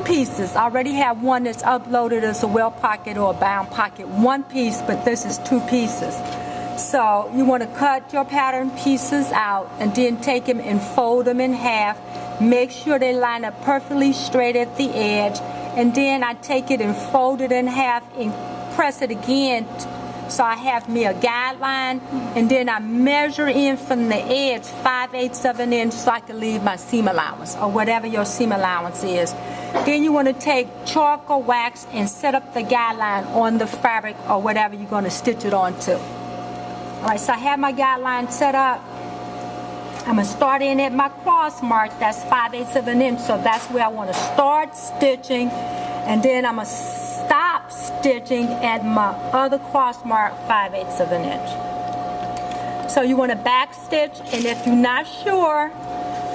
pieces. I already have one that's uploaded as a Welt Pocket or a bound pocket, one piece, but this is 2 pieces. So you want to cut your pattern pieces out and then take them and fold them in half. Make sure they line up perfectly straight at the edge, and then I take it and fold it in half and press it again so I have me a guideline, and then I measure in from the edge 5/8 of an inch so I can leave my seam allowance or whatever your seam allowance is. Then you want to take chalk or wax and set up the guideline on the fabric or whatever you're going to stitch it onto. Alright, so I have my guideline set up. I'm going to start in at my cross mark, that's 5/8 of an inch, so that's where I want to start stitching, and then I'm going to stop stitching at my other cross mark 5/8 of an inch. So you want to back stitch, and if you're not sure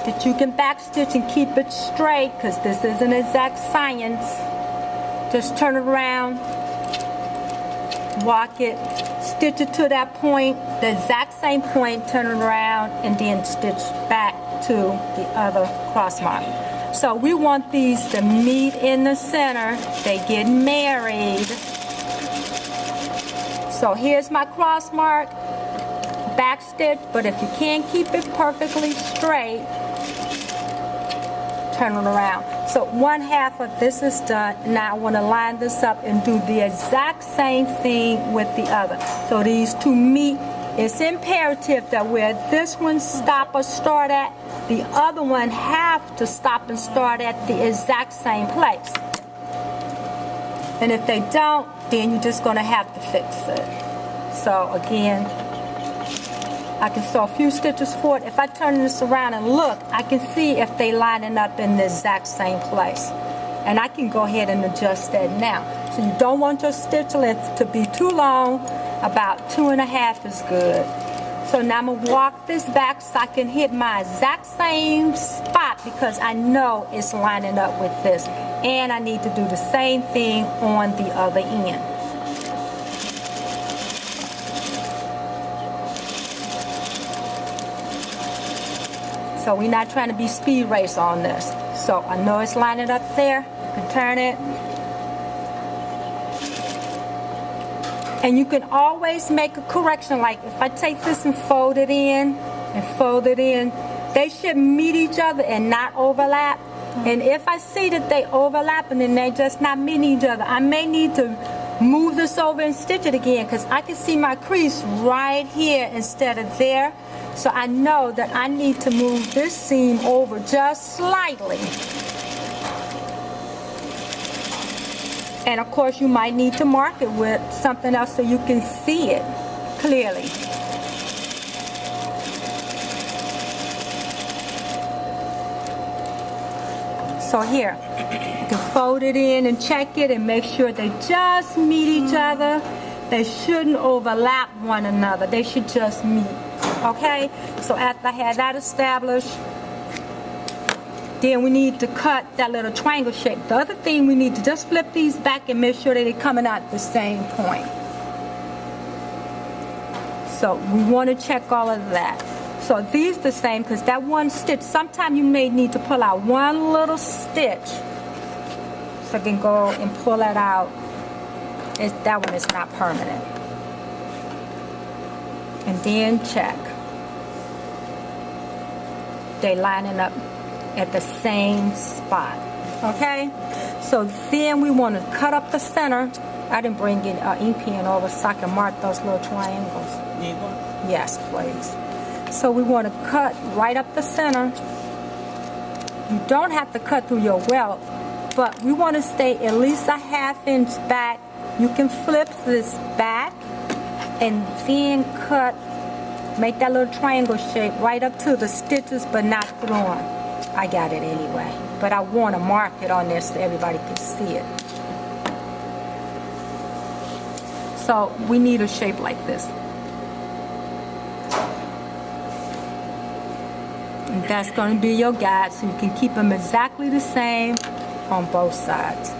that you can back stitch and keep it straight, because this isn't exact science, just turn it around, walk it, stitch it to that point, the exact same point, turn it around, and then stitch back to the other cross mark. So we want these to meet in the center. They get married. So here's my cross mark, back stitch, but if you can't keep it perfectly straight, turn it around. So 1/2 of this is done. Now I want to line this up and do the exact same thing with the other. So these two meet. It's imperative that where this one stop or start at, the other one have to stop and start at the exact same place. And if they don't, then you're just going to have to fix it. So again, I can sew a few stitches for it. If I turn this around and look, I can see if they lining up in the exact same place. And I can go ahead and adjust that now. So you don't want your stitch length to be too long. About 2.5 is good. So now I'm going to walk this back so I can hit my exact same spot because I know it's lining up with this. And I need to do the same thing on the other end. So we're not trying to be speed race on this. So I know it's lining up there. You can turn it. And you can always make a correction. Like if I take this and fold it in, they should meet each other and not overlap. And if I see that they overlap and then they're just not meeting each other, I may need to move this over and stitch it again because I can see my crease right here instead of there. So I know that I need to move this seam over just slightly. And of course you might need to mark it with something else so you can see it clearly. So here, you can fold it in and check it and make sure they just meet each other. They shouldn't overlap one another. They should just meet. Okay? So after I had that established, then we need to cut that little triangle shape. The other thing, we need to just flip these back and make sure that they're coming out at the same point. So we want to check all of that. So these the same because that one stitch, sometimes you may need to pull out one little stitch. So I can go and pull that out. That one is not permanent. And then check. They lining up at the same spot. Okay? So then we want to cut up the center. I didn't bring in an ink pen over so I can mark those little triangles. Yes, please. So we want to cut right up the center. You don't have to cut through your welt, but we want to stay at least a 1/2 inch back. You can flip this back and then cut, make that little triangle shape right up to the stitches but not through them. I got it anyway, but I want to mark it on there so everybody can see it. So we need a shape like this. And that's going to be your guide so you can keep them exactly the same on both sides.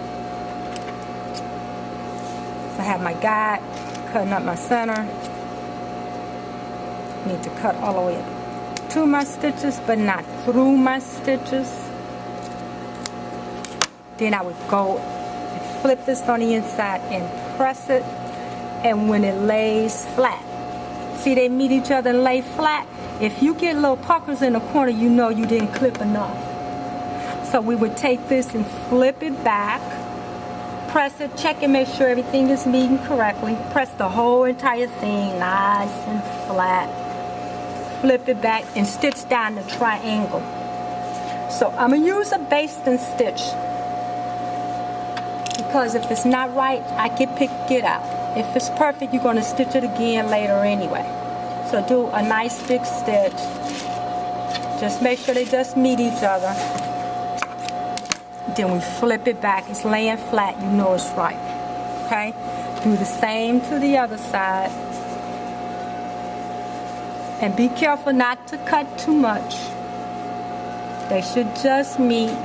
So I have my guide, cutting up my center. Need to cut all the way up to my stitches but not through my stitches. Then I would go and flip this on the inside and press it, and when it lays flat, see they meet each other and lay flat. If you get little puckers in the corner, you know you didn't clip enough. So we would take this and flip it back, press it, check and make sure everything is meeting correctly. Press the whole entire thing nice and flat. Flip it back and stitch down the triangle. So I'm going to use a basting stitch, because if it's not right, I can pick it out. If it's perfect, you're going to stitch it again later anyway. So do a nice big stitch. Just make sure they just meet each other. Then we flip it back. It's laying flat. You know it's right. Okay? Do the same to the other side. And be careful not to cut too much. They should just meet.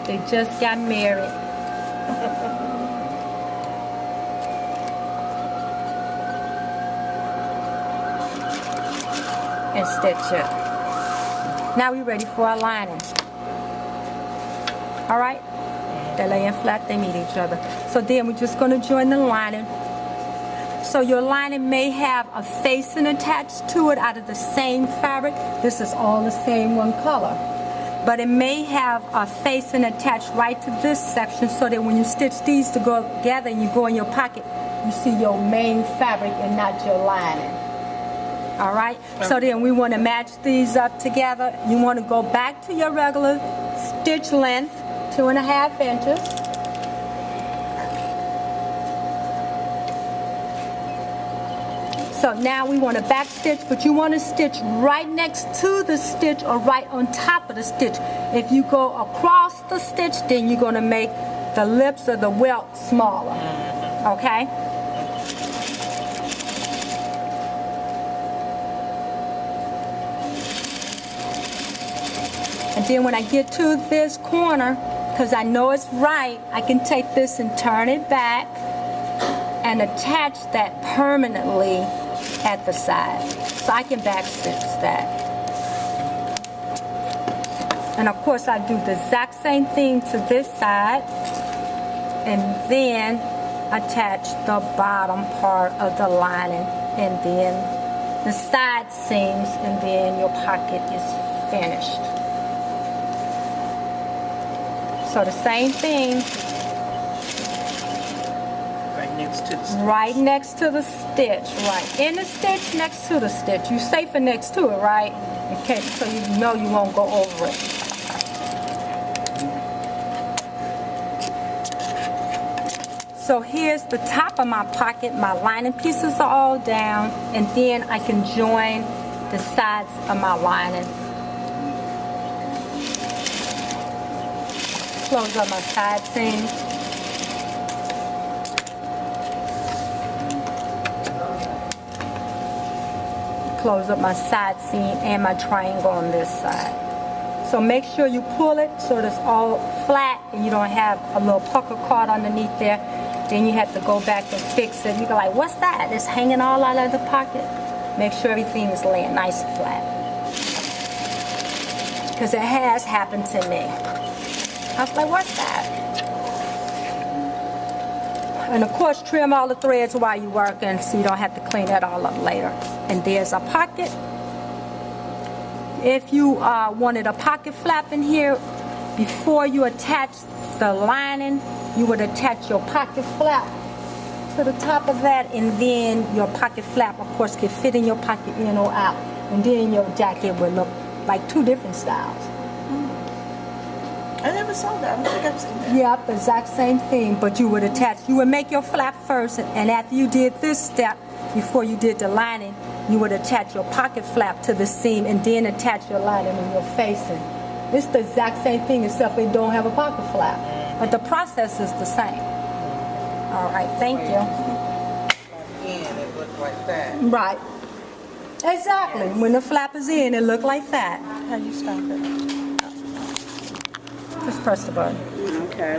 They just got married. And stitch it. Now we're ready for our lining. Alright? They're laying flat, they meet each other. So then we're just going to join the lining. So your lining may have a facing attached to it out of the same fabric. This is all the same one color. But it may have a facing attached right to this section, so that when you stitch these together and you go in your pocket, you see your main fabric and not your lining. Alright? So then we want to match these up together. You want to go back to your regular stitch length, 2.5 inches. So now we want to back stitch, but you want to stitch right next to the stitch or right on top of the stitch. If you go across the stitch, then you're going to make the lips of the welt smaller. Okay? And then when I get to this corner, because I know it's right, I can take this and turn it back and attach that permanently at the side. So I can back stitch that. And of course I do the exact same thing to this side, and then attach the bottom part of the lining, and then the side seams, and then your pocket is finished. So the same thing. Right next to the stitch, right in the stitch, next to the stitch. You safer next to it, right? Okay, so you know you won't go over it. So here's the top of my pocket. My lining pieces are all down, and then I can join the sides of my lining. Close up my side seam. Close up my side seam and my triangle on this side. So make sure you pull it so that it's all flat and you don't have a little pucker caught underneath there. Then you have to go back and fix it. You go like, what's that? It's hanging all out of the pocket. Make sure everything is laying nice and flat. Because it has happened to me. I was like, what's that? And of course, trim all the threads while you're working so you don't have to clean that all up later. And there's a pocket. If you wanted a pocket flap in here, before you attach the lining, you would attach your pocket flap to the top of that, and then your pocket flap, of course, can fit in your pocket in or out. And then your jacket would look like two different styles. I never saw that. I don't think I've seen that. Yep, the exact same thing, but you would attach. You would make your flap first, and after you did this step, before you did the lining, you would attach your pocket flap to the seam and then attach your lining when you're facing. It's the exact same thing, except it don't have a pocket flap. But the process is the same. All right, thank you. And it looked like that. Right. Exactly. When the flap is in, it look like that. How you stop it? Just press the button. Okay.